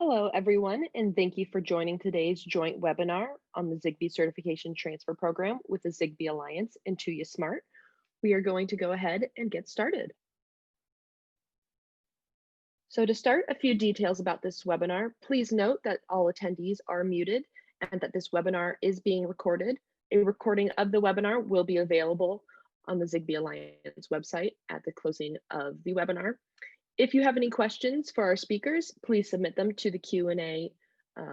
Hello, everyone, and thank you for joining today's joint webinar on the Zigbee Certification Transfer Program with the Zigbee Alliance and Tuia Smart. We are going to go ahead and get started. So to start, a few details about this webinar. Please note that all attendees are muted and that this webinar is being recorded. A recording of the webinar will be available on the Zigbee Alliance website at the closing of the webinar. If you have any questions for our speakers, please submit them to the Q&A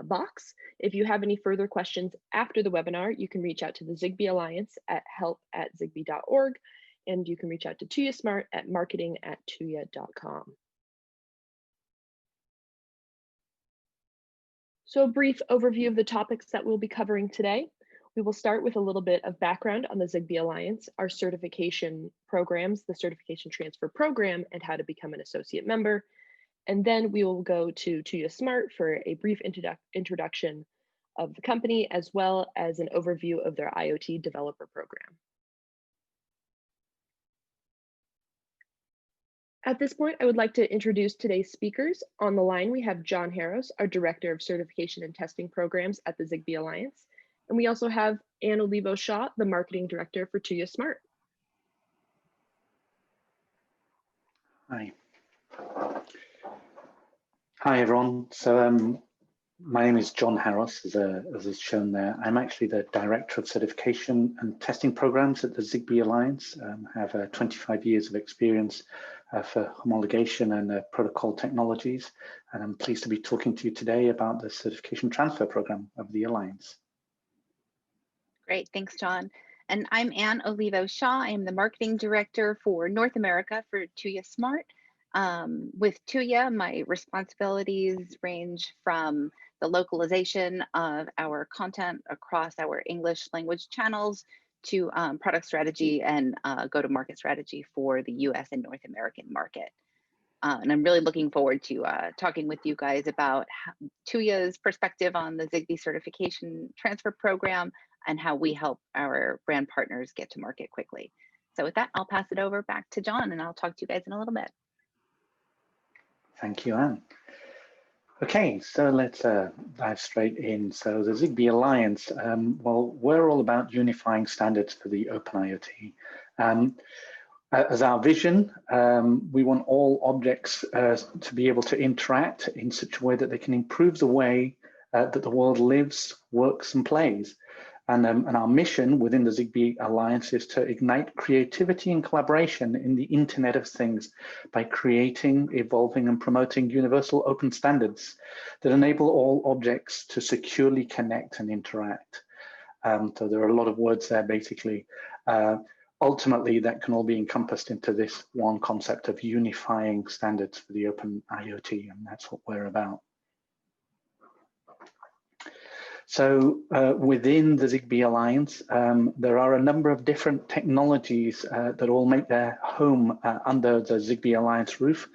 box. If you have any further questions after the webinar, you can reach out to the Zigbee Alliance at help@zigbee.org, and you can reach out to Tuia Smart at marketing@tuya.com. So a brief overview of the topics that we'll be covering today. We will start with a little bit of background on the Zigbee Alliance, our certification programs, the Certification Transfer Program, and how to become an associate member. And then we will go to Tuia Smart for a brief introduction of the company, as well as an overview of their IoT developer program. At this point, I would like to introduce today's speakers. On the line, we have John Harros, our Director of Certification and Testing Programs at the Zigbee Alliance. And we also have Anne Olivo-Shaw, the Marketing Director for Tuia Smart. Hi. Hi, everyone. So my name is John Harros, as is shown there. I'm actually the Director of Certification and Testing Programs at the Zigbee Alliance. I have 25 years of experience for homologation and protocol technologies. And I'm pleased to be talking to you today about the Certification Transfer Program of the Alliance. Great, thanks, John. And I'm Anne Olivo-Shaw. I am the Marketing Director for North America for Tuia Smart. With Tuya, my responsibilities range from the localization of our content across our English language channels to product strategy and go-to-market strategy for the US and North American market. And I'm really looking forward to talking with you guys about Tuya's perspective on the Zigbee Certification Transfer Program and how we help our brand partners get to market quickly. So with that, I'll pass it over back to John, and I'll talk to you guys in a little bit. Thank you, Anne. Okay, so let's dive straight in. So the Zigbee Alliance, well, we're all about unifying standards for the open IoT. As our vision, we want all objects to be able to interact in such a way that they can improve the way that the world lives, works, and plays. And our mission within the Zigbee Alliance is to ignite creativity and collaboration in the Internet of Things by creating, evolving, and promoting universal open standards that enable all objects to securely connect and interact. So there are a lot of words there, basically. Ultimately, that can all be encompassed into this one concept of unifying standards for the open IoT, and that's what we're about. So within the Zigbee Alliance, there are a number of different technologies that all make their home under the Zigbee Alliance roof.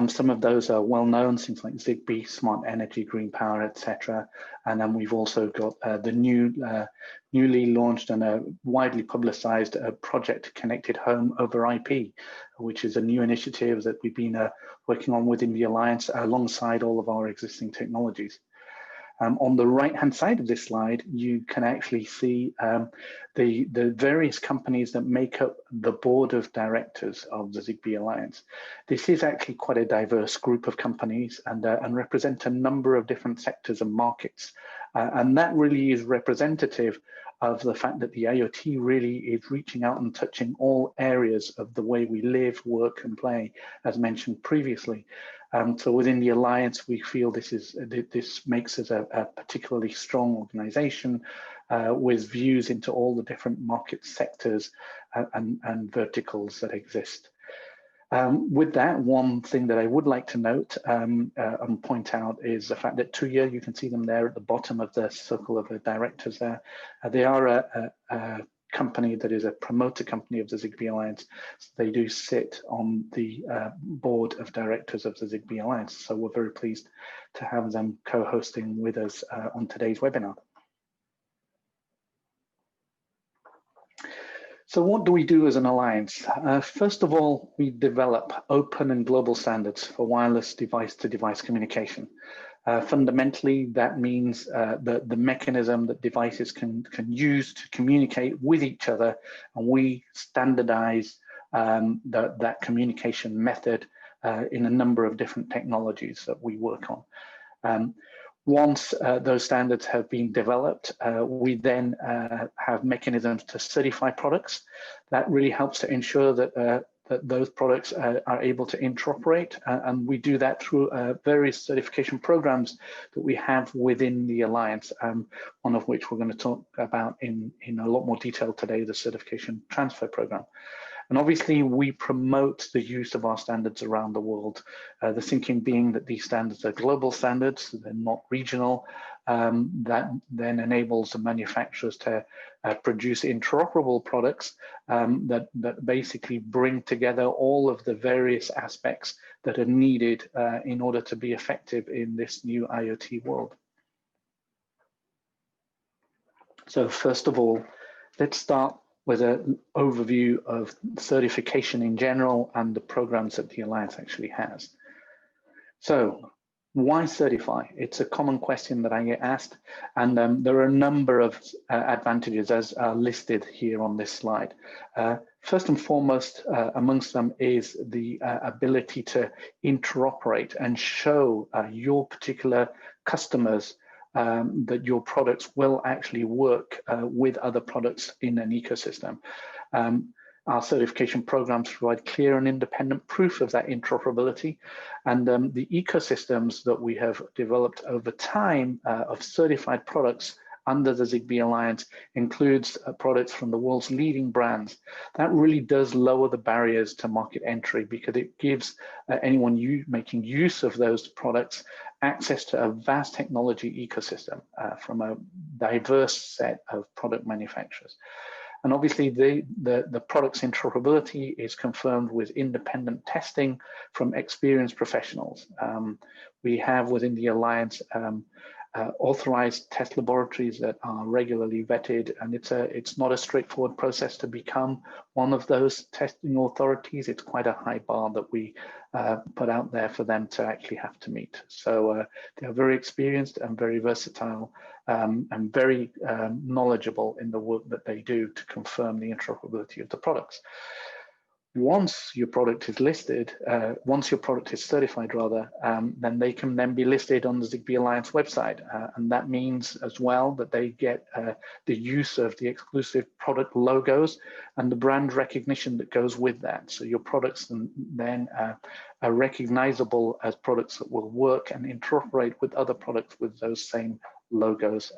Some of those are well known, things like Zigbee, Smart Energy, Green Power, etc. And then we've also got the newly launched and widely publicized project Connected Home over IP, which is a new initiative that we've been working on within the Alliance alongside all of our existing technologies. On the right-hand side of this slide, you can actually see the various companies that make up the board of directors of the Zigbee Alliance. This is actually quite a diverse group of companies and represent a number of different sectors and markets. And that really is representative of the fact that the IoT really is reaching out and touching all areas of the way we live, work, and play, as mentioned previously. So within the Alliance, we feel this makes us a particularly strong organization with views into all the different market sectors and verticals that exist. With that, one thing that I would like to note and point out is the fact that Tuya, you can see them there at the bottom of the circle of the directors there. They are a company that is a promoter company of the Zigbee Alliance. So they do sit on the board of directors of the Zigbee Alliance. So we're very pleased to have them co-hosting with us on today's webinar. So what do we do as an alliance? First of all, we develop open and global standards for wireless device-to-device communication. Fundamentally, that means the mechanism that devices can use to communicate with each other, and we standardize that communication method in a number of different technologies that we work on. Once those standards have been developed, we then have mechanisms to certify products. That really helps to ensure that those products are able to interoperate, and we do that through various certification programs that we have within the Alliance, one of which we're going to talk about in a lot more detail today, the Certification Transfer Program. And obviously, we promote the use of our standards around the world. The thinking being that these standards are global standards, they're not regional. That then enables the manufacturers to produce interoperable products that basically bring together all of the various aspects that are needed in order to be effective in this new IoT world. So first of all, let's start with an overview of certification in general and the programs that the Alliance actually has. So why certify? It's a common question that I get asked, and there are a number of advantages as listed here on this slide. First and foremost amongst them is the ability to interoperate and show your particular customers that your products will actually work with other products in an ecosystem. Our certification programs provide clear and independent proof of that interoperability, and the ecosystems that we have developed over time of certified products under the Zigbee Alliance includes products from the world's leading brands. That really does lower the barriers to market entry because it gives anyone making use of those products access to a vast technology ecosystem from a diverse set of product manufacturers. And obviously the product's interoperability is confirmed with independent testing from experienced professionals. We have within the Alliance authorized test laboratories that are regularly vetted, and it's not a straightforward process to become one of those testing authorities. It's quite a high bar that we put out there for them to actually have to meet. So they are very experienced and very versatile and very knowledgeable in the work that they do to confirm the interoperability of the products. Once your product is listed, once your product is certified rather, then they can then be listed on the Zigbee Alliance website. And that means as well that they get the use of the exclusive product logos and the brand recognition that goes with that. So your products then are recognizable as products that will work and interoperate with other products with those same logos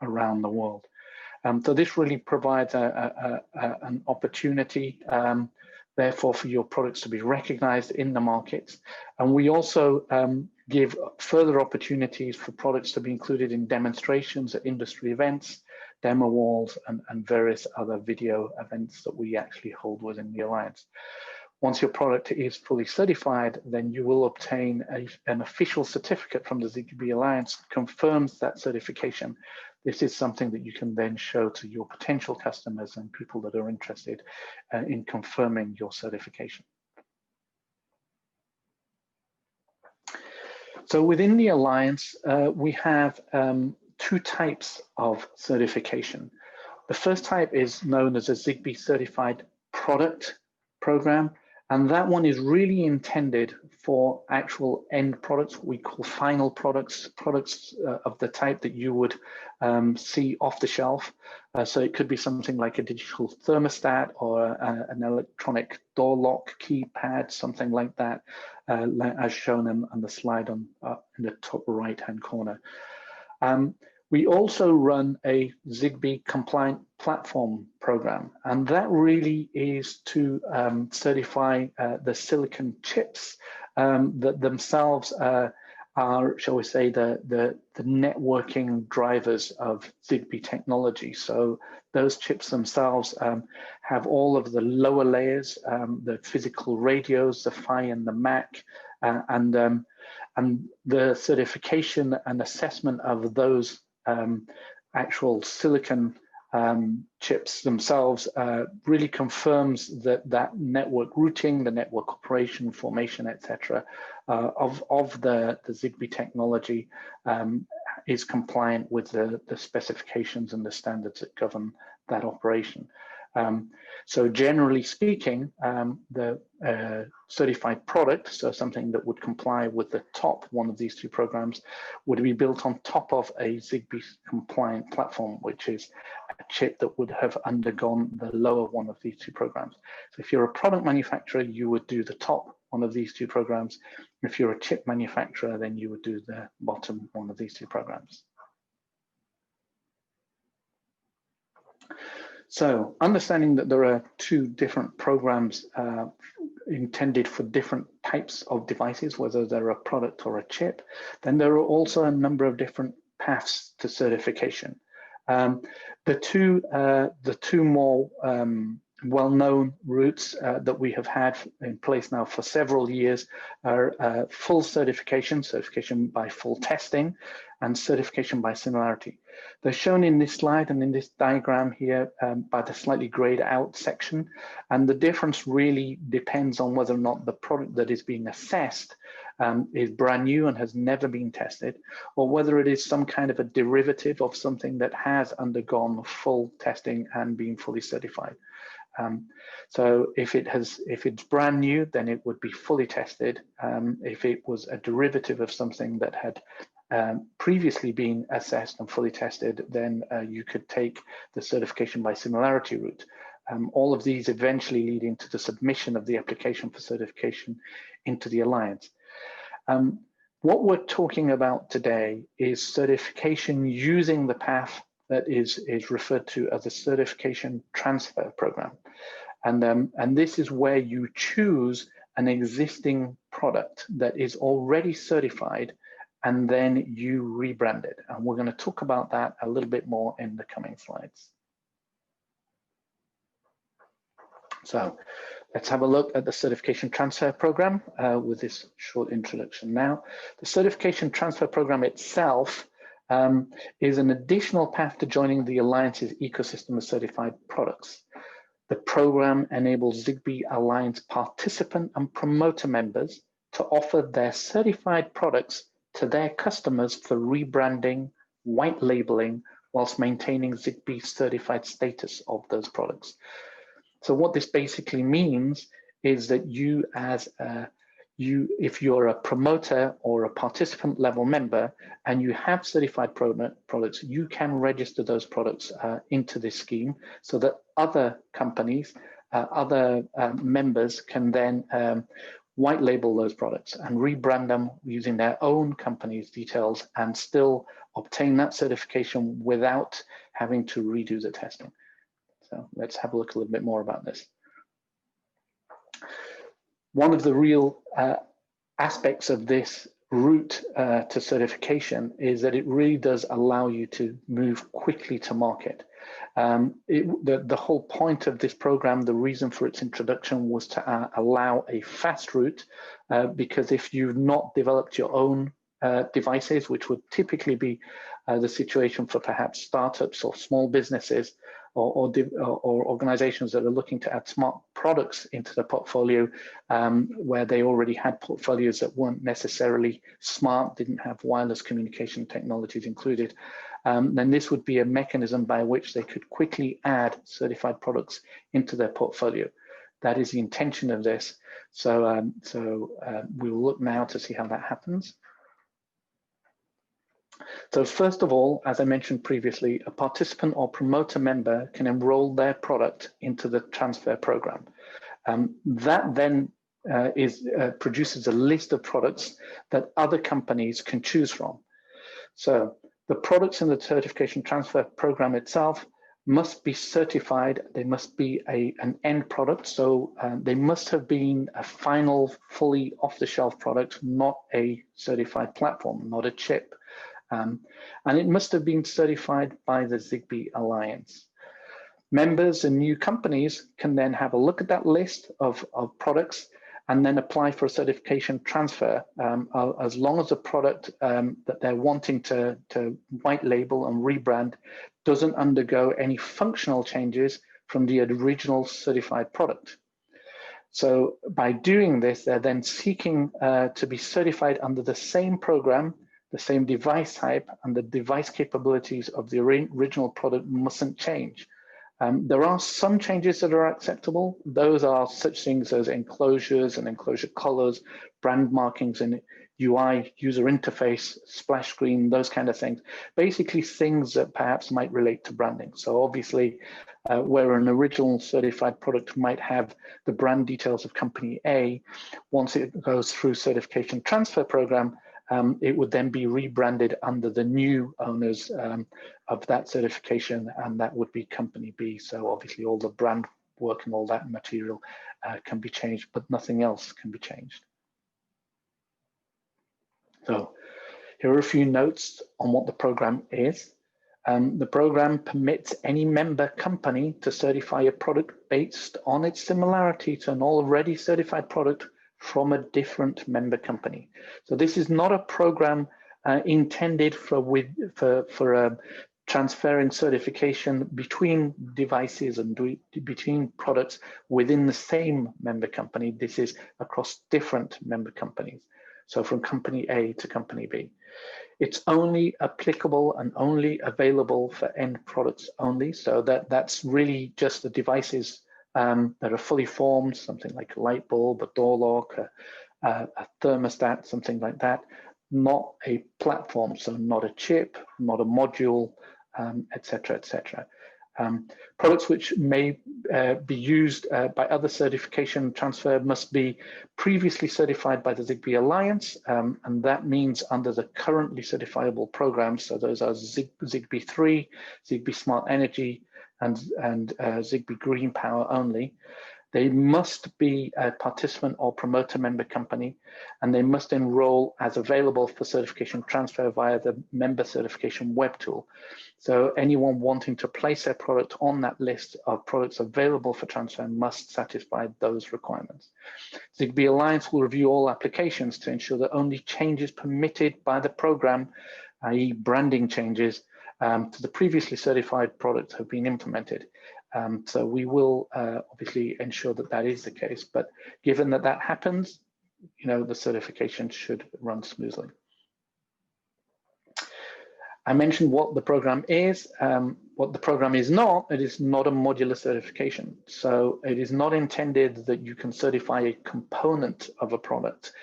around the world. So this really provides an opportunity therefore for your products to be recognized in the markets. And we also give further opportunities for products to be included in demonstrations at industry events, demo walls, and various other video events that we actually hold within the Alliance. Once your product is fully certified, then you will obtain an official certificate from the Zigbee Alliance that confirms that certification. This is something that you can then show to your potential customers and people that are interested in confirming your certification. So within the Alliance, we have two types of certification. The first type is known as a Zigbee Certified Product Program, and that one is really intended for actual end products, what we call final products, of the type that you would see off the shelf. So it could be something like a digital thermostat or an electronic door lock keypad, something like that, as shown on the slide in the top right-hand corner. We also run a Zigbee compliant platform program, and that really is to certify the silicon chips that themselves are, shall we say, the networking drivers of Zigbee technology. So those chips themselves have all of the lower layers, the physical radios, the PHY and the MAC, and the certification and assessment of those actual silicon chips themselves really confirms that network routing, the network operation, formation, etc., of the Zigbee technology is compliant with the specifications and the standards that govern that operation. So generally speaking, the certified product, so something that would comply with the top one of these two programs, would be built on top of a Zigbee compliant platform, which is a chip that would have undergone the lower one of these two programs. So if you're a product manufacturer, you would do the top one of these two programs. If you're a chip manufacturer, then you would do the bottom one of these two programs. So understanding that there are two different programs intended for different types of devices, whether they're a product or a chip, then there are also a number of different paths to certification. The two more well-known routes that we have had in place now for several years are full certification, certification by full testing, and certification by similarity. They're shown in this slide and in this diagram here by the slightly grayed out section, and the difference really depends on whether or not the product that is being assessed is brand new and has never been tested, or whether it is some kind of a derivative of something that has undergone full testing and been fully certified. So if it's brand new, then it would be fully tested. If it was a derivative of something that had previously been assessed and fully tested, then you could take the certification by similarity route. All of these eventually lead into the submission of the application for certification into the Alliance. What we're talking about today is certification using the path that is referred to as a certification transfer program. And this is where you choose an existing product that is already certified, and then you rebrand it. And we're going to talk about that a little bit more in the coming slides. So let's have a look at the certification transfer program with this short introduction now. The certification transfer program itself is an additional path to joining the Alliance's ecosystem of certified products. The program enables Zigbee Alliance participant and promoter members to offer their certified products to their customers for rebranding, white labeling, whilst maintaining Zigbee certified status of those products. So what this basically means is that you, as if you're a promoter or a participant level member and you have certified products, you can register those products into this scheme so that other companies, other members can then white label those products and rebrand them using their own company's details and still obtain that certification without having to redo the testing. So let's have a look a little bit more about this. One of the real aspects of this route to certification is that it really does allow you to move quickly to market. The whole point of this program, the reason for its introduction, was to allow a fast route, because if you've not developed your own devices, which would typically be the situation for perhaps startups or small businesses, or organizations that are looking to add smart products into their portfolio, where they already had portfolios that weren't necessarily smart, didn't have wireless communication technologies included, then this would be a mechanism by which they could quickly add certified products into their portfolio. That is the intention of this. So, we'll look now to see how that happens. So first of all, as I mentioned previously, a participant or promoter member can enroll their product into the transfer program. That then produces a list of products that other companies can choose from. So the products in the certification transfer program itself must be certified. They must be an end product. So they must have been a final, fully off-the-shelf product, not a certified platform, not a chip. And it must have been certified by the Zigbee Alliance. Members and new companies can then have a look at that list of products and then apply for a certification transfer, as long as the product that they're wanting to white label and rebrand doesn't undergo any functional changes from the original certified product. So by doing this, they're then seeking to be certified under the same program, the same device type, and the device capabilities of the original product mustn't change. There are some changes that are acceptable. Those are such things as enclosures and enclosure colors, brand markings and UI, user interface, splash screen, those kind of things. Basically things that perhaps might relate to branding. So obviously, where an original certified product might have the brand details of company A, once it goes through certification transfer program, it would then be rebranded under the new owners of that certification, and that would be company B. So obviously all the brand work and all that material can be changed, but nothing else can be changed. So here are a few notes on what the program is. The program permits any member company to certify a product based on its similarity to an already certified product from a different member company. So this is not a program intended for transferring certification between devices and between products within the same member company. This is across different member companies. So from company A to company B. It's only applicable and only available for end products only. So that's really just the devices that are fully formed, something like a light bulb, a door lock, a thermostat, something like that, not a platform, so not a chip, not a module, et cetera, et cetera. Products which may be used by other certification transfer must be previously certified by the Zigbee Alliance, and that means under the currently certifiable programs. So those are Zigbee 3, Zigbee Smart Energy, and Zigbee Green Power only. They must be a participant or promoter member company, and they must enroll as available for certification transfer via the member certification web tool. So anyone wanting to place their product on that list of products available for transfer must satisfy those requirements. Zigbee Alliance will review all applications to ensure that only changes permitted by the program, i.e. branding changes, to the previously certified products have been implemented. So we will obviously ensure that that is the case, but given that that happens, the certification should run smoothly. I mentioned what the program is. What the program is not, it is not a modular certification. So it is not intended that you can certify a component of a product,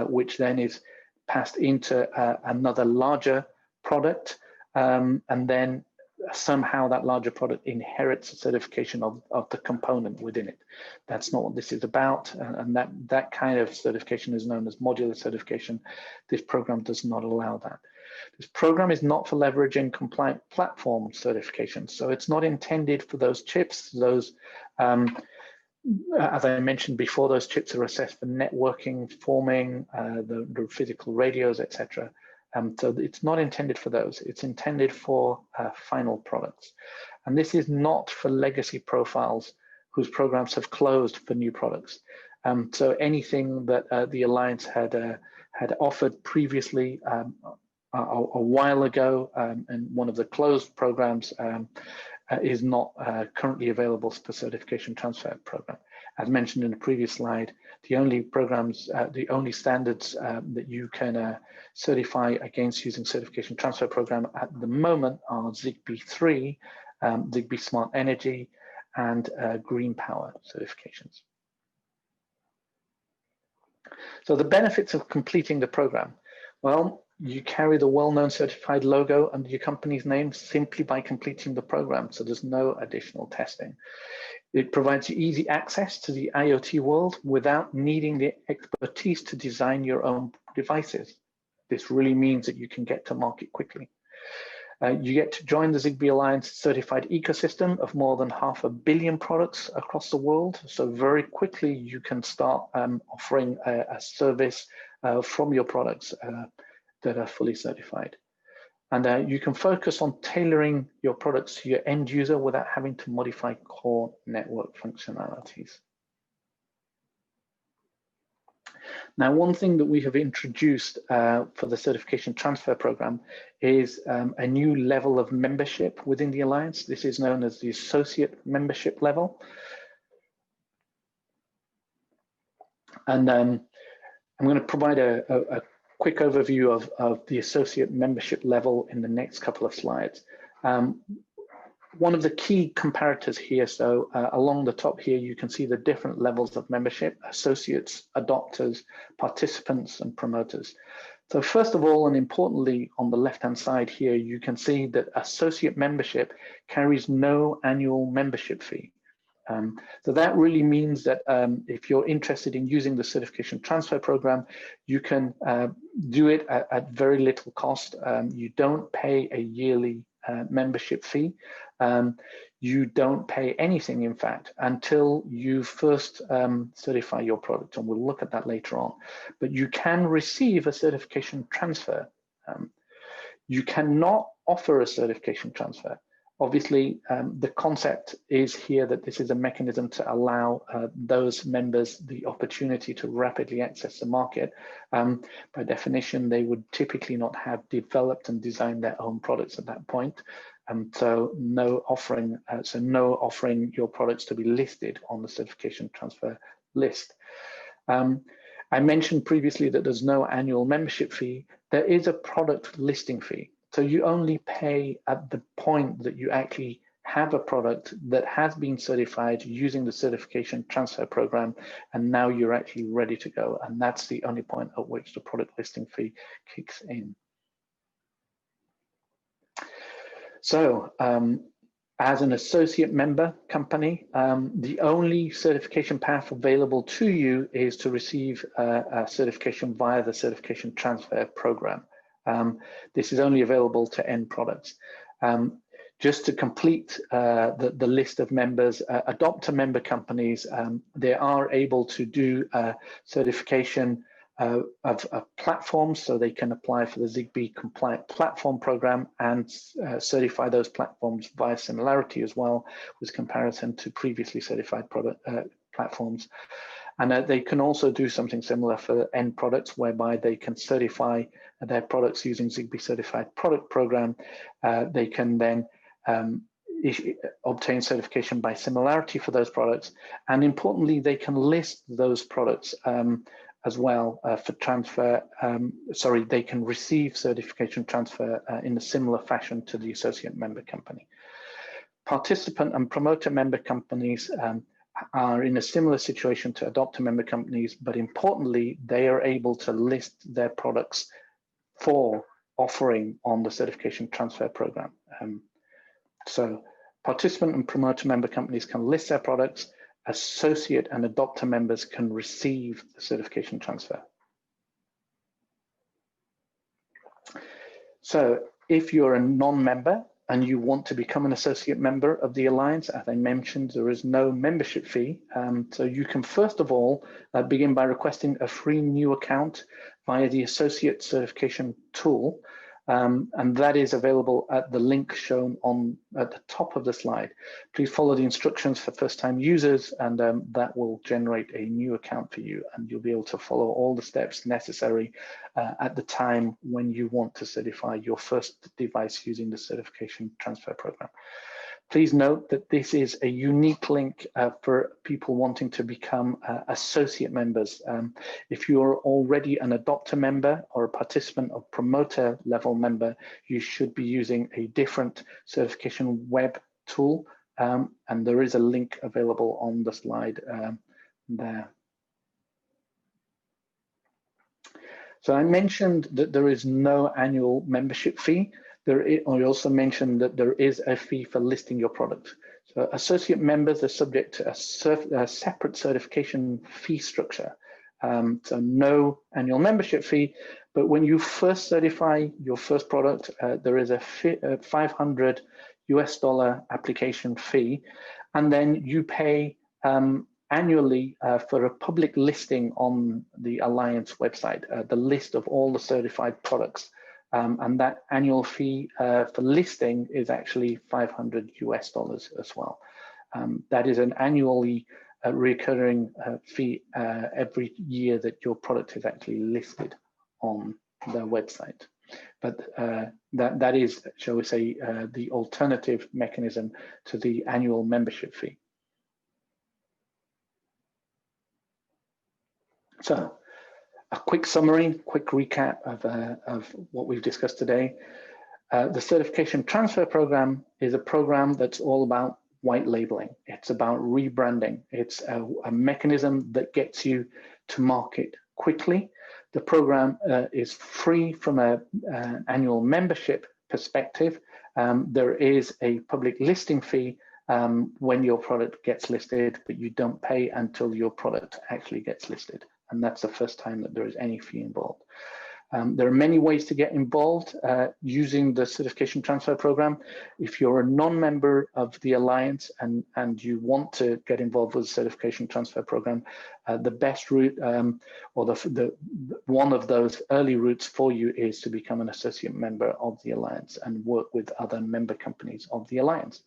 which then is passed into another larger product, and then somehow that larger product inherits a certification of the component within it. That's not what this is about, and that kind of certification is known as modular certification. This program does not allow that. This program is not for leveraging compliant platform certification, so it's not intended for those chips. Those, as I mentioned before, those chips are assessed for networking, forming, the physical radios, etc. So it's not intended for those. It's intended for final products. And this is not for legacy profiles whose programs have closed for new products. So anything that the Alliance had offered previously a while ago, and one of the closed programs is not currently available for certification transfer program. As mentioned in the previous slide, the only programs, the only standards that you can certify against using certification transfer program at the moment are Zigbee 3, Zigbee Smart Energy, and Green Power certifications. So the benefits of completing the program. Well, you carry the well-known certified logo under your company's name simply by completing the program, so there's no additional testing. It provides you easy access to the IoT world without needing the expertise to design your own devices. This really means that you can get to market quickly. You get to join the Zigbee Alliance certified ecosystem of more than 500 million products across the world. So very quickly you can start offering a service from your products that are fully certified. And you can focus on tailoring your products to your end user without having to modify core network functionalities. Now, one thing that we have introduced for the certification transfer program is a new level of membership within the Alliance. This is known as the associate membership level. And I'm going to provide a quick overview of the associate membership level in the next couple of slides. One of the key comparators here, so along the top here, you can see the different levels of membership: associates, adopters, participants, and promoters. So first of all, and importantly, on the left-hand side here, you can see that associate membership carries no annual membership fee. So that really means that if you're interested in using the certification transfer program, you can do it at very little cost. You don't pay a yearly membership fee. You don't pay anything, in fact, until you first certify your product, and we'll look at that later on. But you can receive a certification transfer. You cannot offer a certification transfer. Obviously, the concept is here that this is a mechanism to allow those members the opportunity to rapidly access the market. By definition, they would typically not have developed and designed their own products at that point. So no offering your products to be listed on the certification transfer list. I mentioned previously that there's no annual membership fee. There is a product listing fee. So you only pay at the point that you actually have a product that has been certified using the certification transfer program, and now you're actually ready to go. And that's the only point at which the product listing fee kicks in. So as an associate member company, the only certification path available to you is to receive a certification via the certification transfer program. This is only available to end products. Just to complete the list of members, adopter member companies, they are able to do certification of platforms, so they can apply for the Zigbee compliant platform program and certify those platforms via similarity as well, with comparison to previously certified product platforms. And they can also do something similar for end products, whereby they can certify their products using Zigbee Certified Product Program. They can then obtain certification by similarity for those products. And importantly, they can list those products as well for transfer. They can receive certification transfer in a similar fashion to the associate member company. Participant and promoter member companies are in a similar situation to adopter member companies, but importantly, they are able to list their products for offering on the certification transfer program. So participant and promoter member companies can list their products. Associate and adopter members can receive the certification transfer. So if you're a non-member and you want to become an associate member of the Alliance, as I mentioned, there is no membership fee. So you can first of all begin by requesting a free new account via the Associate Certification Tool. And that is available at the link shown at the top of the slide. Please follow the instructions for first-time users, and that will generate a new account for you, and you'll be able to follow all the steps necessary at the time when you want to certify your first device using the certification transfer program. Please note that this is a unique link for people wanting to become associate members. If you're already an adopter member or a participant or promoter level member, you should be using a different certification web tool, and there is a link available on the slide there. So I mentioned that there is no annual membership fee. I also mentioned that there is a fee for listing your product. So associate members are subject to a separate certification fee structure. So no annual membership fee, but when you first certify your first product, there is a $500 application fee, and then you pay annually for a public listing on the Alliance website, the list of all the certified products. And that annual fee for listing is actually $500 as well. That is an annually recurring fee every year that your product is actually listed on the website. But that is, shall we say, the alternative mechanism to the annual membership fee. So a quick summary, quick recap of what we've discussed today. The Certification Transfer Program is a program that's all about white labeling. It's about rebranding. It's a mechanism that gets you to market quickly. The program is free from an annual membership perspective. There is a public listing fee when your product gets listed, but you don't pay until your product actually gets listed. And that's the first time that there is any fee involved. There are many ways to get involved using the Certification Transfer Program. If you're a non-member of the Alliance and you want to get involved with the Certification Transfer Program, the best route or one of those early routes for you is to become an associate member of the Alliance and work with other member companies of the Alliance.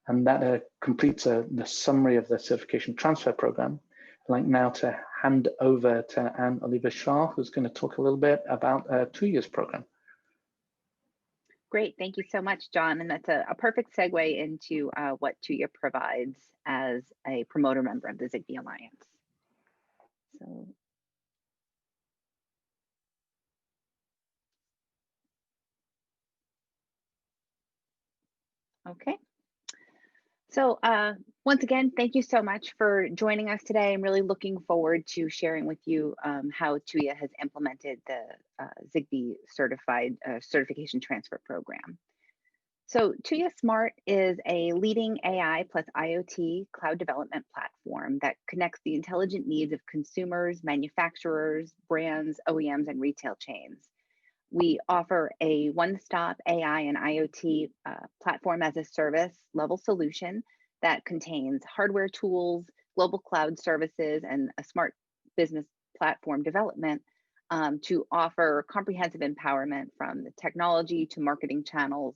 And that completes the summary of the Certification Transfer Program. I'd like now to hand over to Anne Oliver-Shaw, who's going to talk a little bit about Tuya's program. Great, thank you so much, John. And that's a perfect segue into what Tuya provides as a promoter member of the Zigbee Alliance. So, okay. So once again, thank you so much for joining us today. I'm really looking forward to sharing with you how Tuya has implemented the Zigbee certification transfer program. So Tuia Smart is a leading AI plus IoT cloud development platform that connects the intelligent needs of consumers, manufacturers, brands, OEMs, and retail chains. We offer a one-stop AI and IoT platform as a service level solution that contains hardware tools, global cloud services, and a smart business platform development to offer comprehensive empowerment from the technology to marketing channels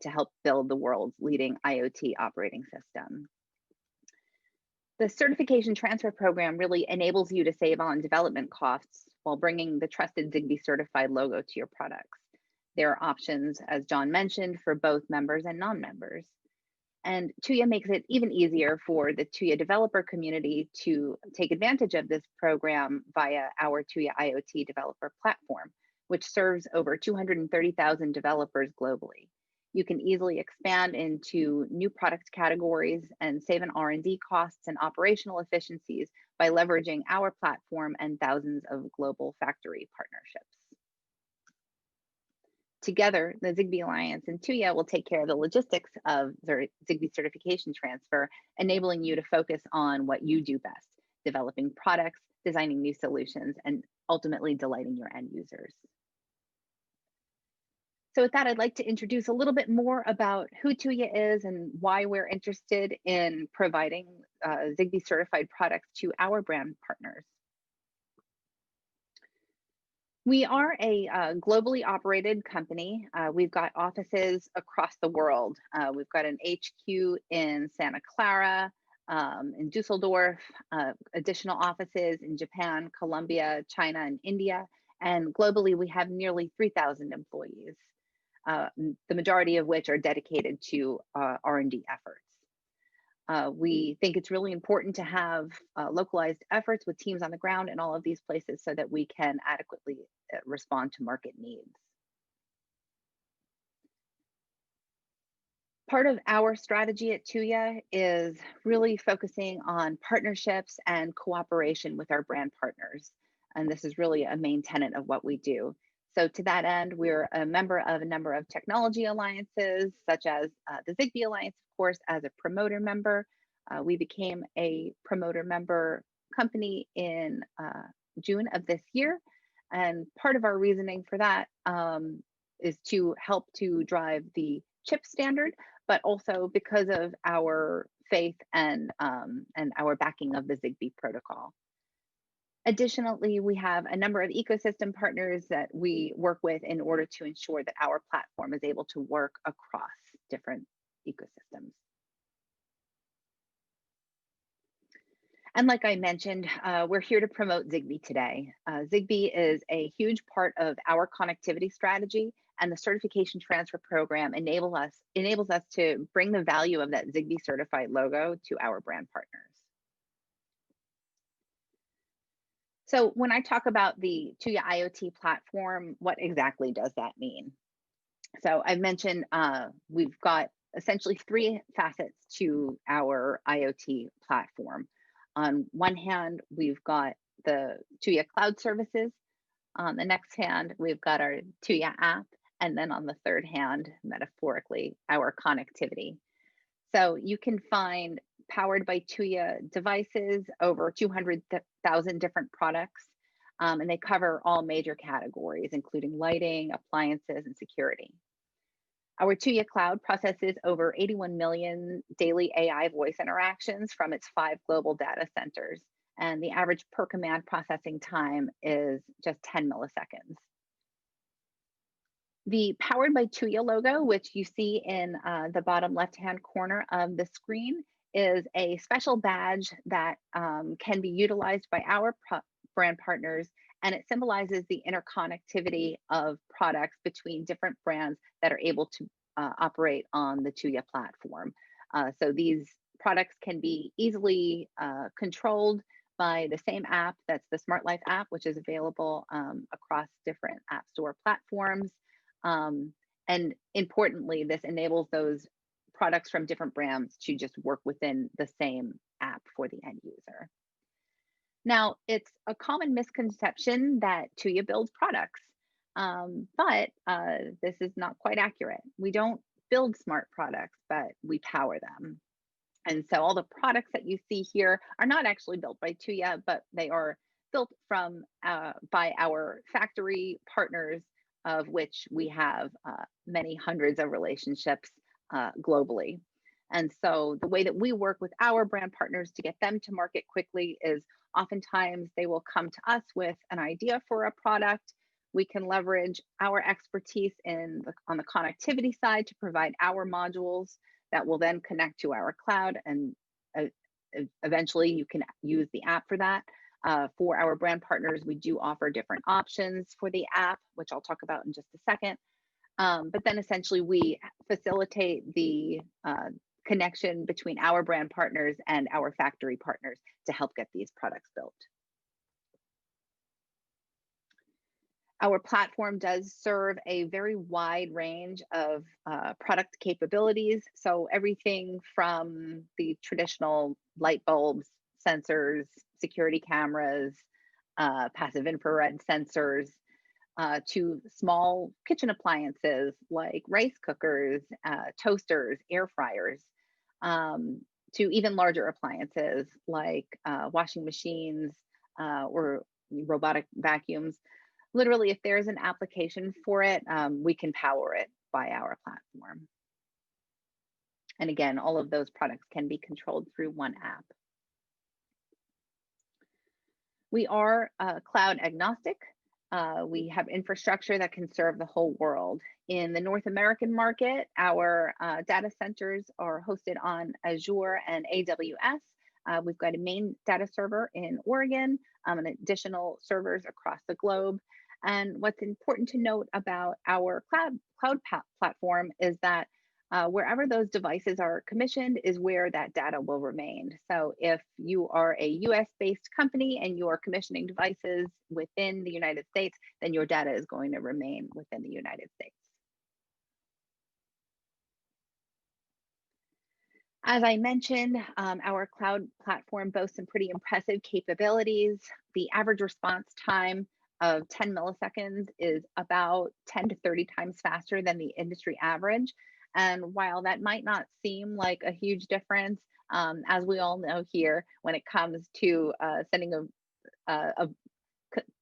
to help build the world's leading IoT operating system. The certification transfer program really enables you to save on development costs while bringing the trusted Zigbee certified logo to your products. There are options, as John mentioned, for both members and non-members. And Tuya makes it even easier for the Tuya developer community to take advantage of this program via our Tuya IoT developer platform, which serves over 230,000 developers globally. You can easily expand into new product categories and save on R&D costs and operational efficiencies by leveraging our platform and thousands of global factory partnerships. Together, the Zigbee Alliance and Tuya will take care of the logistics of the Zigbee certification transfer, enabling you to focus on what you do best, developing products, designing new solutions, and ultimately delighting your end users. So with that, I'd like to introduce a little bit more about who Tuya is and why we're interested in providing Zigbee certified products to our brand partners. We are a globally operated company. We've got offices across the world. We've got an HQ in Santa Clara, in Dusseldorf, additional offices in Japan, Colombia, China, and India. And globally, we have nearly 3,000 employees. The majority of which are dedicated to R&D efforts. We think it's really important to have localized efforts with teams on the ground in all of these places so that we can adequately respond to market needs. Part of our strategy at Tuya is really focusing on partnerships and cooperation with our brand partners. And this is really a main tenet of what we do. So to that end, we're a member of a number of technology alliances, such as the Zigbee Alliance, of course, as a promoter member. We became a promoter member company in June of this year. And part of our reasoning for that is to help to drive the chip standard, but also because of our faith and our backing of the Zigbee protocol. Additionally, we have a number of ecosystem partners that we work with in order to ensure that our platform is able to work across different ecosystems. And like I mentioned, we're here to promote Zigbee today. Zigbee is a huge part of our connectivity strategy, and the certification transfer program enables us to bring the value of that Zigbee certified logo to our brand partners. So when I talk about the Tuya IoT platform, what exactly does that mean? So I mentioned we've got essentially three facets to our IoT platform. On one hand, we've got the Tuya cloud services. On the next hand, we've got our Tuya app. And then on the third hand, metaphorically, our connectivity. So you can find powered by Tuya devices, over 200,000 different products, and they cover all major categories, including lighting, appliances, and security. Our Tuya cloud processes over 81 million daily AI voice interactions from its 5 global data centers, and the average per command processing time is just 10 milliseconds. The Powered by Tuya logo, which you see in the bottom left-hand corner of the screen, is a special badge that can be utilized by our brand partners, and it symbolizes the interconnectivity of products between different brands that are able to operate on the Tuya platform. So these products can be easily controlled by the same app, that's the Smart Life app, which is available across different app store platforms. And importantly, this enables those products from different brands to just work within the same app for the end user. Now, it's a common misconception that Tuya builds products, but this is not quite accurate. We don't build smart products, but we power them. And so all the products that you see here are not actually built by Tuya, but they are built from by our factory partners, of which we have many hundreds of relationships globally. And so the way that we work with our brand partners to get them to market quickly is oftentimes they will come to us with an idea for a product. We can leverage our expertise on the connectivity side to provide our modules that will then connect to our cloud, and eventually you can use the app for that. For our brand partners, we do offer different options for the app, which I'll talk about in just a second. But then essentially we facilitate the connection between our brand partners and our factory partners to help get these products built. Our platform does serve a very wide range of product capabilities. So everything from the traditional light bulbs, sensors, security cameras, passive infrared sensors, to small kitchen appliances like rice cookers, toasters, air fryers, to even larger appliances like washing machines or robotic vacuums. Literally, if there's an application for it, we can power it by our platform. And again, all of those products can be controlled through one app. We are cloud agnostic. We have infrastructure that can serve the whole world. In the North American market, our data centers are hosted on Azure and AWS. We've got a main data server in Oregon and additional servers across the globe. And what's important to note about our cloud platform is that wherever those devices are commissioned is where that data will remain. So if you are a US-based company and you are commissioning devices within the United States, then your data is going to remain within the United States. As I mentioned, our cloud platform boasts some pretty impressive capabilities. The average response time of 10 milliseconds is about 10 to 30 times faster than the industry average. And while that might not seem like a huge difference, as we all know here, when it comes to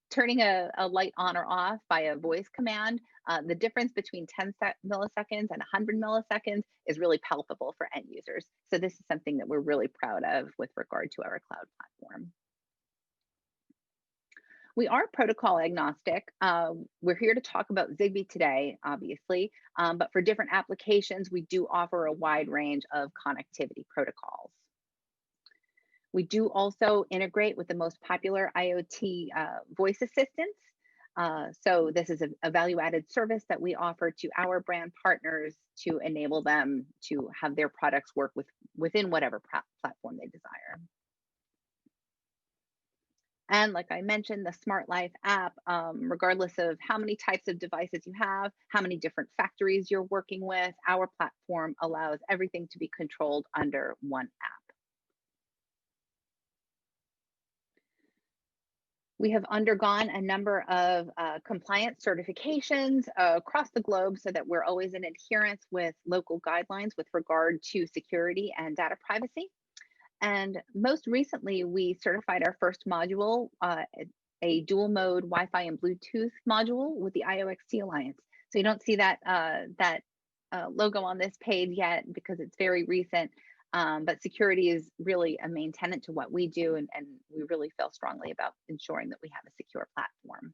turning a light on or off by a voice command, the difference between 10 milliseconds and 100 milliseconds is really palpable for end users. So this is something that we're really proud of with regard to our cloud platform. We are protocol agnostic. We're here to talk about Zigbee today, obviously, but for different applications, we do offer a wide range of connectivity protocols. We do also integrate with the most popular IoT voice assistants. So this is a value-added service that we offer to our brand partners to enable them to have their products work within whatever platform they desire. And like I mentioned, the Smart Life app, regardless of how many types of devices you have, how many different factories you're working with, our platform allows everything to be controlled under one app. We have undergone a number of compliance certifications across the globe so that we're always in adherence with local guidelines with regard to security and data privacy. And most recently, we certified our first module, a dual mode Wi-Fi and Bluetooth module with the Ioxt Alliance. So you don't see that, logo on this page yet because it's very recent. But security is really a main tenet to what we do, and we really feel strongly about ensuring that we have a secure platform.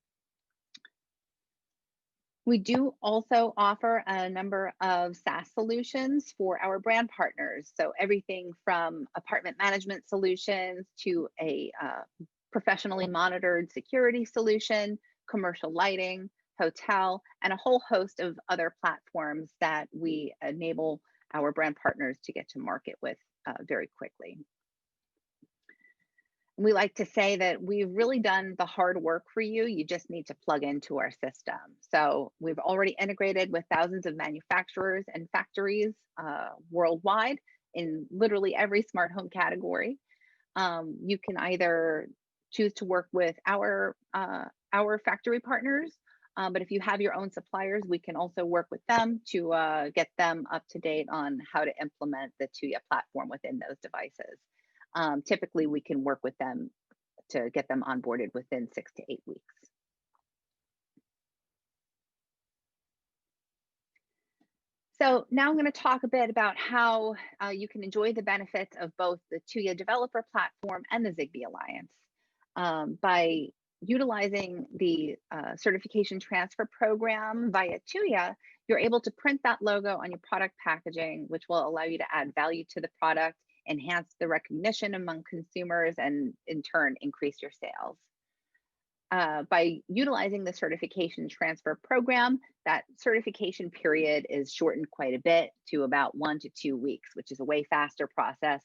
We do also offer a number of SaaS solutions for our brand partners. So everything from apartment management solutions to a professionally monitored security solution, commercial lighting, hotel, and a whole host of other platforms that we enable our brand partners to get to market with very quickly. We like to say that we've really done the hard work for you. You just need to plug into our system. So we've already integrated with thousands of manufacturers and factories worldwide in literally every smart home category. You can either choose to work with our factory partners, but if you have your own suppliers, we can also work with them to get them up to date on how to implement the Tuya platform within those devices. Typically, we can work with them to get them onboarded within 6 to 8 weeks. So now I'm going to talk a bit about how you can enjoy the benefits of both the Tuya developer platform and the Zigbee Alliance. By utilizing the certification transfer program via Tuya, you're able to print that logo on your product packaging, which will allow you to add value to the product, enhance the recognition among consumers, and in turn, increase your sales. By utilizing the certification transfer program, that certification period is shortened quite a bit to about 1 to 2 weeks, which is a way faster process,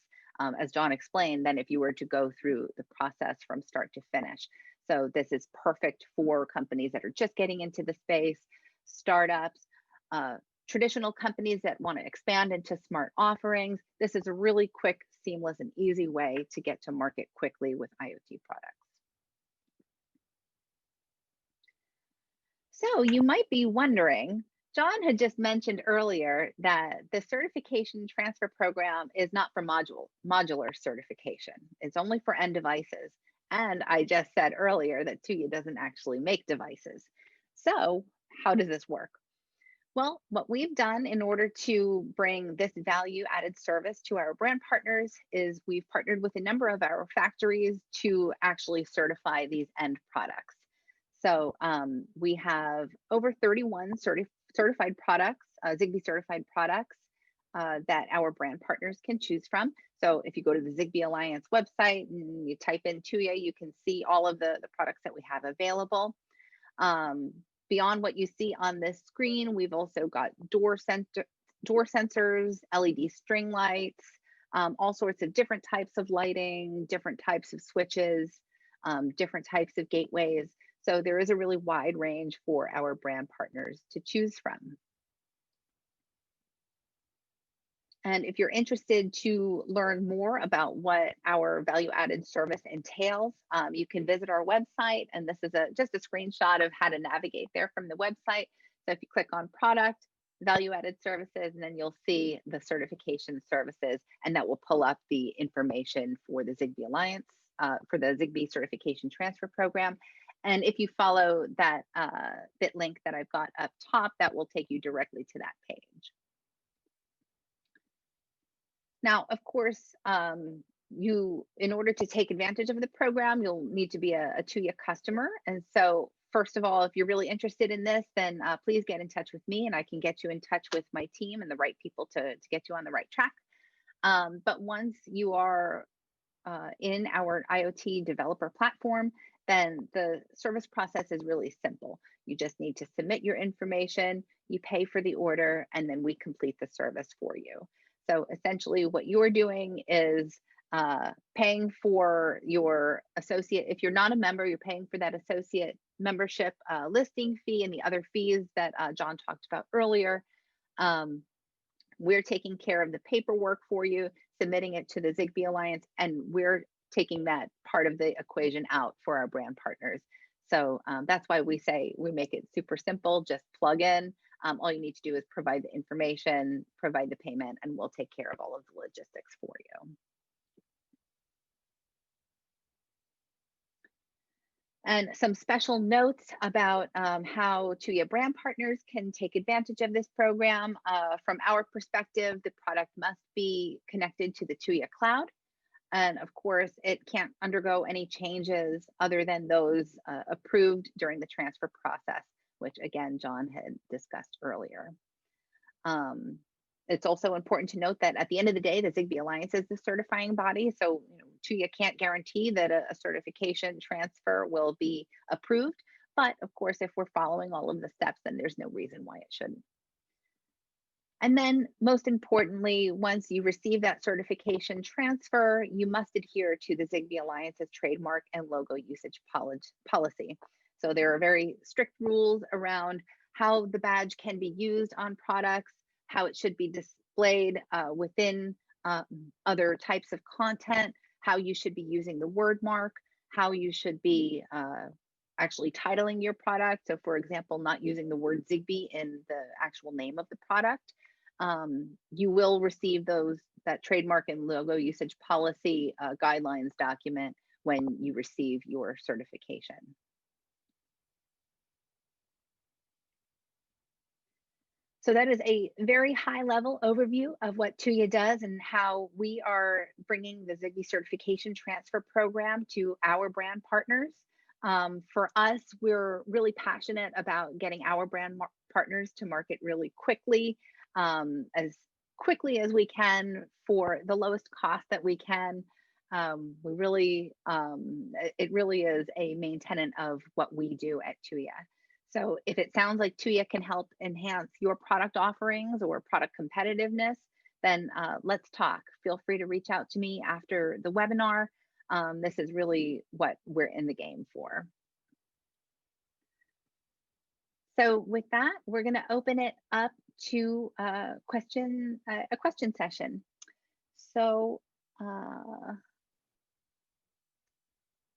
as John explained, than if you were to go through the process from start to finish. So this is perfect for companies that are just getting into the space, startups, traditional companies that want to expand into smart offerings. This is a really quick, seamless, and easy way to get to market quickly with IoT products. So you might be wondering, John had just mentioned earlier that the certification transfer program is not for modular certification. It's only for end devices. And I just said earlier that Tuya doesn't actually make devices. So how does this work? Well, what we've done in order to bring this value added service to our brand partners is we've partnered with a number of our factories to actually certify these end products. So we have over 31 certified products, Zigbee certified products that our brand partners can choose from. So if you go to the Zigbee Alliance website and you type in Tuya, you can see all of the products that we have available. Beyond what you see on this screen, we've also got door sensors, LED string lights, all sorts of different types of lighting, different types of switches, different types of gateways. So there is a really wide range for our brand partners to choose from. And if you're interested to learn more about what our value-added service entails, you can visit our website. And this is just a screenshot of how to navigate there from the website. So if you click on product, value-added services, and then you'll see the certification services, and that will pull up the information for the Zigbee Alliance, for the Zigbee certification transfer program. And if you follow that bit link that I've got up top, that will take you directly to that page. Now, of course, in order to take advantage of the program, you'll need to be a Tuya customer. And so, first of all, if you're really interested in this, then please get in touch with me and I can get you in touch with my team and the right people to get you on the right track. But once you are in our IoT developer platform, then the service process is really simple. You just need to submit your information, you pay for the order, and then we complete the service for you. So essentially what you're doing is paying for your associate. If you're not a member, you're paying for that associate membership listing fee and the other fees that John talked about earlier. We're taking care of the paperwork for you, submitting it to the Zigbee Alliance, and we're taking that part of the equation out for our brand partners. So that's why we say we make it super simple, just plug in. All you need to do is provide the information, provide the payment, and we'll take care of all of the logistics for you. And some special notes about how Tuya brand partners can take advantage of this program. From our perspective, the product must be connected to the Tuya cloud. And of course, it can't undergo any changes other than those approved during the transfer process, which again, John had discussed earlier. It's also important to note that at the end of the day, the Zigbee Alliance is the certifying body. So Tuya can't guarantee that a certification transfer will be approved. But of course, if we're following all of the steps, then there's no reason why it shouldn't. And then most importantly, once you receive that certification transfer, you must adhere to the Zigbee Alliance's trademark and logo usage policy. So there are very strict rules around how the badge can be used on products, how it should be displayed within other types of content, how you should be using the word mark, how you should be actually titling your product. So for example, not using the word Zigbee in the actual name of the product. You will receive that trademark and logo usage policy guidelines document when you receive your certification. So that is a very high level overview of what Tuya does and how we are bringing the Zigbee certification transfer program to our brand partners. For us, we're really passionate about getting our brand partners to market really quickly as we can for the lowest cost that we can. It really is a main tenet of what we do at Tuya. So if it sounds like Tuya can help enhance your product offerings or product competitiveness, then let's talk. Feel free to reach out to me after the webinar. This is really what we're in the game for. So with that, we're going to open it up to a question session. So Taryn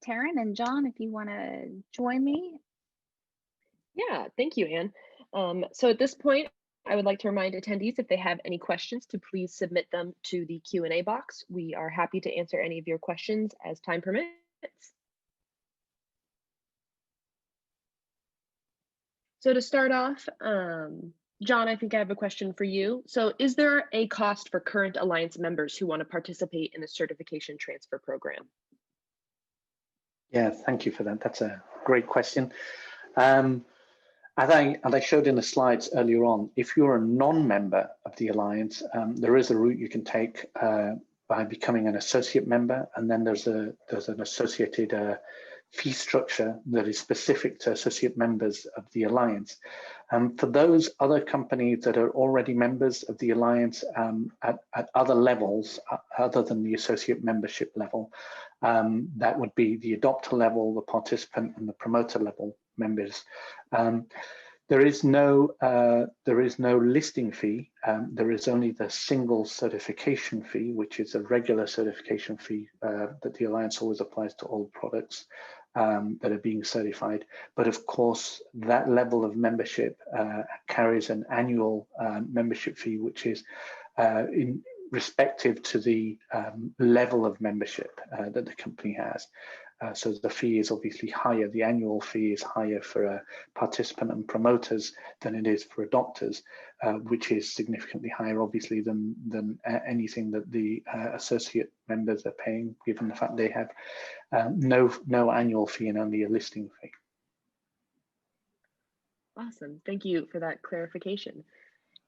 and John, if you want to join me. Yeah, thank you, Anne. So at this point, I would like to remind attendees if they have any questions to please submit them to the Q&A box. We are happy to answer any of your questions as time permits. So to start off, John, I think I have a question for you. So is there a cost for current Alliance members who want to participate in the certification transfer program? Yeah, thank you for that. That's a great question. As I showed in the slides earlier on, if you're a non-member of the Alliance, there is a route you can take by becoming an associate member, and then there's an associated fee structure that is specific to associate members of the Alliance. For those other companies that are already members of the Alliance at other levels, other than the associate membership level, that would be the adopter level, the participant, and the promoter level members. There is no listing fee. There is only the single certification fee, which is a regular certification fee that the Alliance always applies to all products that are being certified. But of course, that level of membership carries an annual membership fee, which is in respective to the level of membership that the company has. So the fee is obviously higher. The annual fee is higher for participant and promoters than it is for adopters, which is significantly higher, obviously, than anything that the associate members are paying, given the fact they have no annual fee and only a listing fee. Awesome. Thank you for that clarification.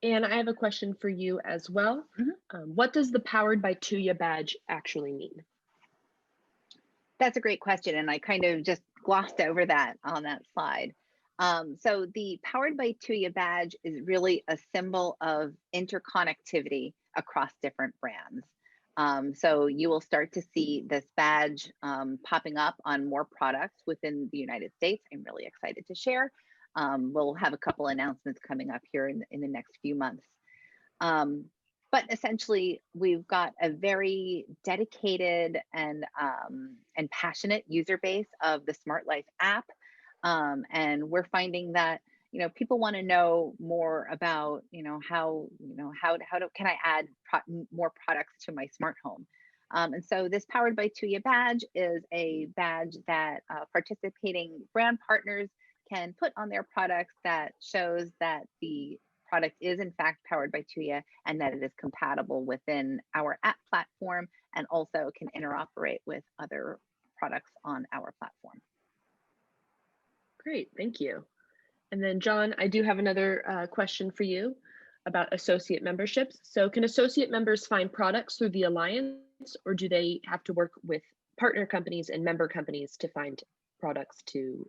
And I have a question for you as well. Mm-hmm. What does the Powered by Tuya badge actually mean? That's a great question, and I kind of just glossed over that on that slide. So the Powered by Tuya badge is really a symbol of interconnectivity across different brands. So you will start to see this badge popping up on more products within the United States. I'm really excited to share. We'll have a couple announcements coming up here in the next few months. But essentially, we've got a very dedicated and passionate user base of the Smart Life app. And we're finding that people want to know more about how can I add more products to my smart home. And so this Powered by Tuya badge is a badge that participating brand partners can put on their products that shows that the product is in fact powered by Tuya and that it is compatible within our app platform and also can interoperate with other products on our platform. Great, thank you. And then John, I do have another question for you about associate memberships. So can associate members find products through the Alliance, or do they have to work with partner companies and member companies to find products to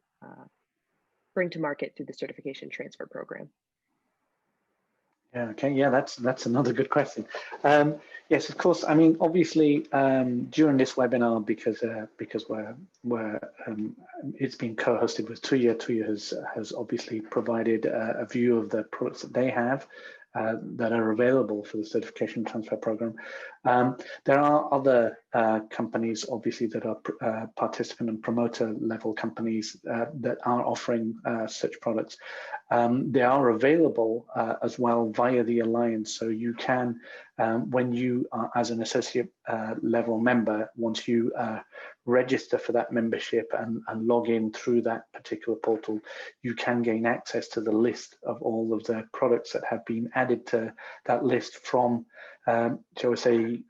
bring to market through the certification transfer program? Yeah, okay, yeah, that's another good question. Yes, of course. I mean, obviously, during this webinar, because we're it's been co-hosted with Tuya. Tuya has obviously provided a view of the products that they have that are available for the certification transfer program. There are other companies, obviously, that are participant and promoter level companies that are offering such products. They are available as well via the Alliance, so you can, when you are as an associate level member, once you register for that membership and log in through that particular portal, you can gain access to the list of all of the products that have been added to that list from, shall we say,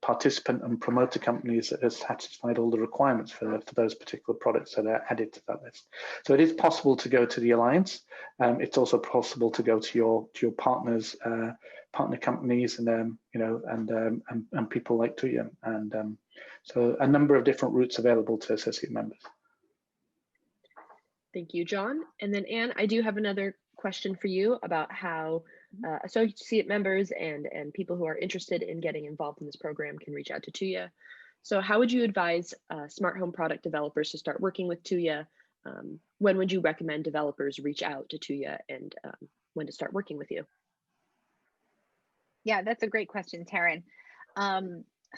participant and promoter companies that have satisfied all the requirements for those particular products that are added to that list. So it is possible to go to the Alliance. It's also possible to go to your partners, partner companies, and and people like Tuya, and so a number of different routes available to associate members. Thank you, John. And then Anne, I do have another question for you about how associate members and people who are interested in getting involved in this program can reach out to Tuya. So how would you advise smart home product developers to start working with Tuya? When would you recommend developers reach out to Tuya, and when to start working with you? Yeah, that's a great question, Taryn.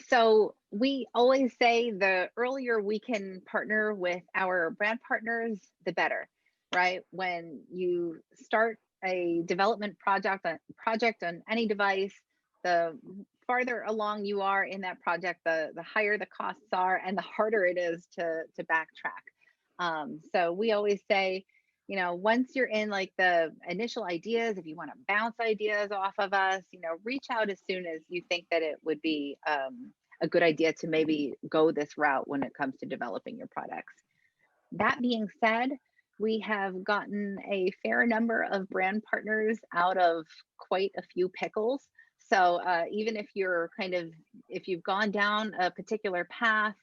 So we always say the earlier we can partner with our brand partners, the better, right? When you start a development project on any device, the farther along you are in that project, the higher the costs are and the harder it is to backtrack. So we always say, once you're in like the initial ideas, if you want to bounce ideas off of us, reach out as soon as you think that it would be a good idea to maybe go this route when it comes to developing your products. That being said, we have gotten a fair number of brand partners out of quite a few pickles. So even if if you've gone down a particular path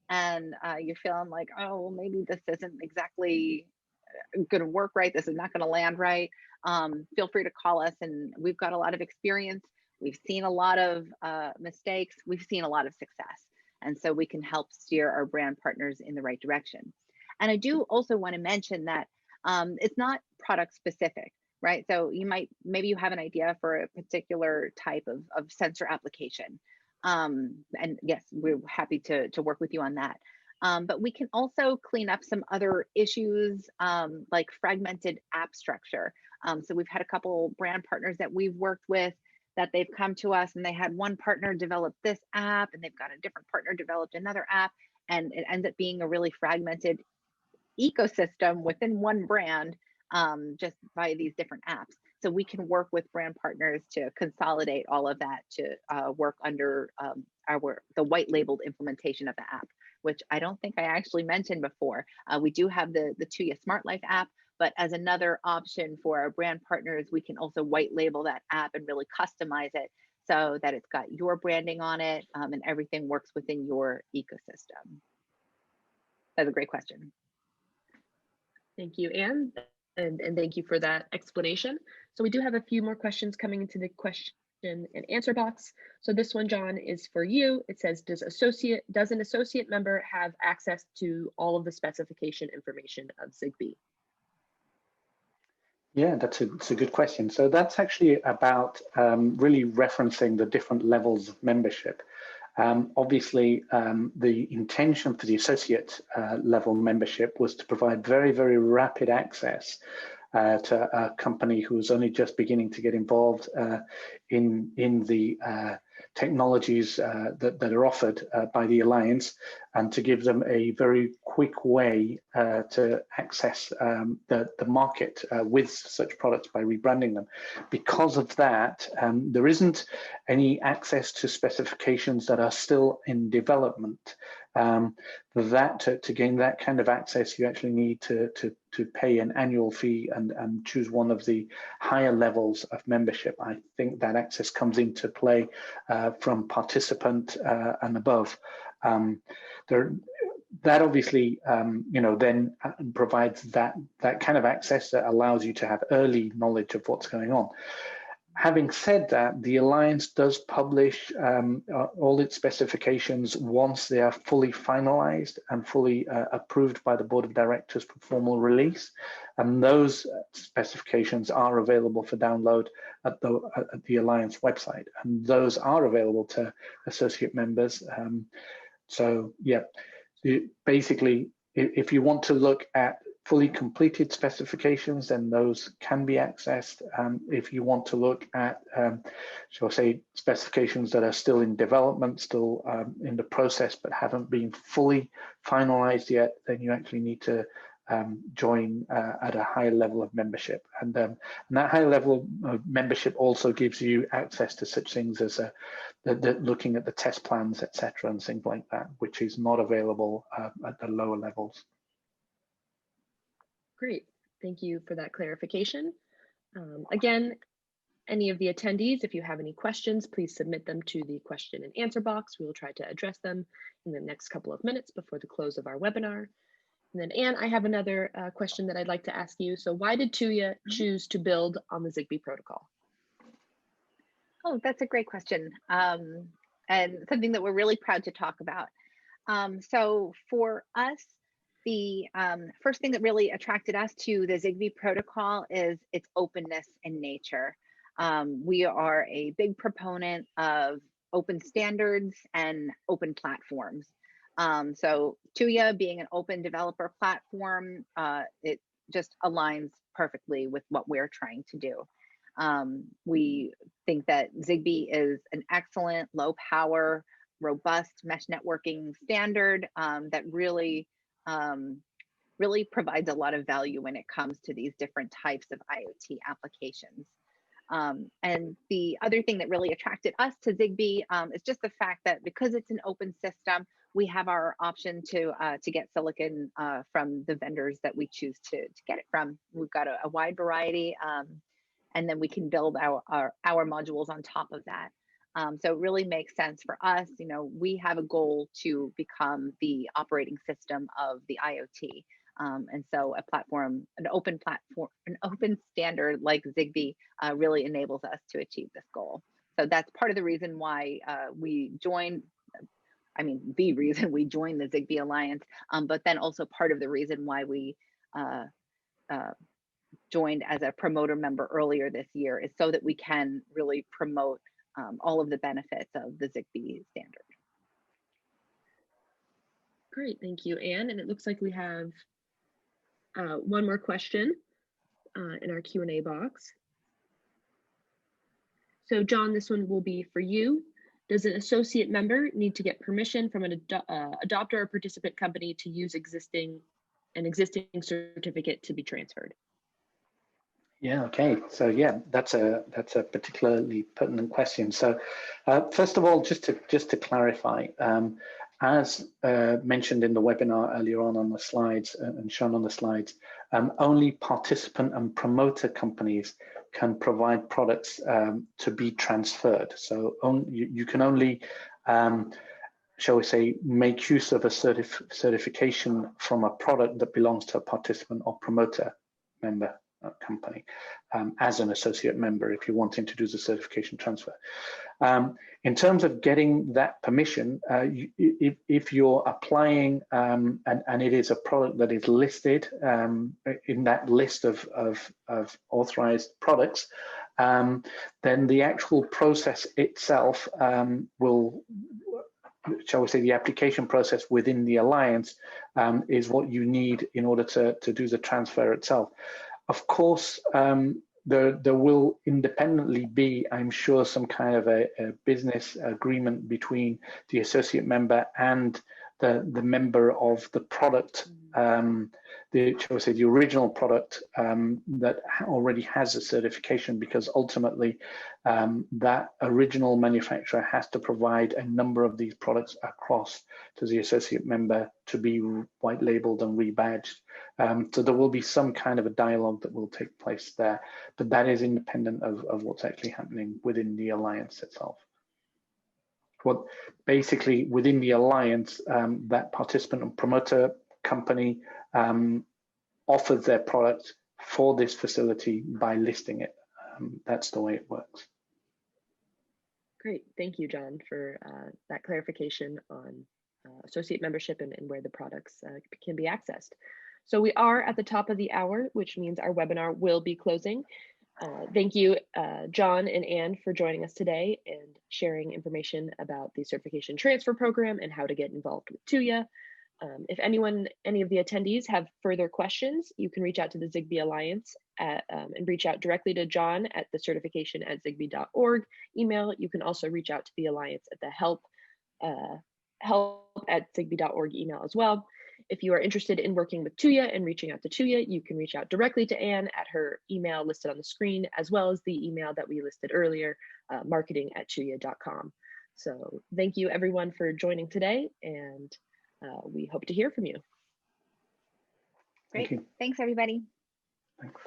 and you're feeling like, oh, well, maybe this isn't exactly going to work right, this is not going to land right, feel free to call us. And we've got a lot of experience. We've seen a lot of mistakes. We've seen a lot of success. And so we can help steer our brand partners in the right direction. And I do also want to mention that it's not product specific, right? So maybe you have an idea for a particular type of sensor application. And yes, we're happy to work with you on that. But we can also clean up some other issues like fragmented app structure. So we've had a couple brand partners that we've worked with that they've come to us and they had one partner develop this app and they've got a different partner developed another app, and it ends up being a really fragmented ecosystem within one brand just by these different apps. So we can work with brand partners to consolidate all of that to work under the white labeled implementation of the app, which I don't think I actually mentioned before. We do have the Tuya Smart Life app, but as another option for our brand partners, we can also white label that app and really customize it so that it's got your branding on it and everything works within your ecosystem. That's a great question. Thank you, Anne, and thank you for that explanation. So we do have a few more questions coming into the question question and answer box. So this one, John, is for you. It says, does an associate member have access to all of the specification information of Zigbee? Yeah, that's a good question. So that's actually about really referencing the different levels of membership. Obviously, the intention for the associate level membership was to provide very, very rapid access to a company who's only just beginning to get involved in the technologies that are offered by the Alliance, and to give them a very quick way to access the market with such products by rebranding them. Because of that, there isn't any access to specifications that are still in development. To gain that kind of access, you actually need to pay an annual fee and choose one of the higher levels of membership. I think that access comes into play from participant and above. That obviously, then provides that kind of access that allows you to have early knowledge of what's going on. Having said that, the Alliance does publish all its specifications once they are fully finalized and fully approved by the Board of Directors for formal release. And those specifications are available for download at the Alliance website. And those are available to associate members. So yeah, basically, if you want to look at fully completed specifications, then those can be accessed. If you want to look at, shall I say, specifications that are still in development, still in the process, but haven't been fully finalized yet, then you actually need to join at a higher level of membership. And that higher level of membership also gives you access to such things as looking at the test plans, etc., and things like that, which is not available at the lower levels. Great, thank you for that clarification. Again, any of the attendees, if you have any questions, please submit them to the question and answer box. We will try to address them in the next couple of minutes before the close of our webinar. And then Anne, I have another question that I'd like to ask you. So why did Tuya choose to build on the Zigbee protocol? Oh, that's a great question, and something that we're really proud to talk about. So for us, the first thing that really attracted us to the Zigbee protocol is its openness in nature. We are a big proponent of open standards and open platforms. So Tuya being an open developer platform, it just aligns perfectly with what we're trying to do. We think that Zigbee is an excellent low power, robust mesh networking standard that really provides a lot of value when it comes to these different types of IoT applications. And the other thing that really attracted us to Zigbee is just the fact that because it's an open system, we have our option to get silicon from the vendors that we choose to get it from. We've got a wide variety, and then we can build our modules on top of that. So it really makes sense for us. You know, we have a goal to become the operating system of the IoT. And so an open standard like Zigbee really enables us to achieve this goal. So that's part of the reason why we joined, the reason we joined the Zigbee Alliance, but then also part of the reason why we joined as a promoter member earlier this year is so that we can really promote all of the benefits of the Zigbee standard. Great, thank you, Anne. And it looks like we have one more question in our Q&A box. So John, this one will be for you. Does an associate member need to get permission from an adopter or participant company to use an existing certificate to be transferred? Yeah, okay. So yeah, that's a particularly pertinent question. So first of all, just to clarify, as mentioned in the webinar earlier on the slides and shown on the slides, only participant and promoter companies can provide products to be transferred. So you can only, shall we say, make use of a certification from a product that belongs to a participant or promoter member. company as an associate member if you're wanting to do the certification transfer. In terms of getting that permission, if you're applying and it is a product that is listed in that list of authorized products, then the actual process itself will, shall we say, the application process within the Alliance is what you need in order to do the transfer itself. Of course, there will independently be, I'm sure, some kind of a business agreement between the associate member and the member of the product, shall we say, the original product that already has a certification, because ultimately that original manufacturer has to provide a number of these products across to the associate member to be white labeled and rebadged. So there will be some kind of a dialogue that will take place there, but that is independent of what's actually happening within the Alliance itself. What basically within the Alliance, that participant and promoter company offers their product for this facility by listing it. That's the way it works. Great, thank you, John, for that clarification on associate membership and where the products can be accessed. So we are at the top of the hour, which means our webinar will be closing. Thank you, John and Anne, for joining us today and sharing information about the certification transfer program and how to get involved with Tuya. If any of the attendees have further questions, you can reach out to the Zigbee Alliance and reach out directly to John at the certification@zigbee.org email. You can also reach out to the Alliance at the help@zigbee.org email as well. If you are interested in working with Tuya and reaching out to Tuya, you can reach out directly to Anne at her email listed on the screen, as well as the email that we listed earlier, marketing@tuya.com. So thank you everyone for joining today, and we hope to hear from you. Great. Thanks, everybody. Thanks.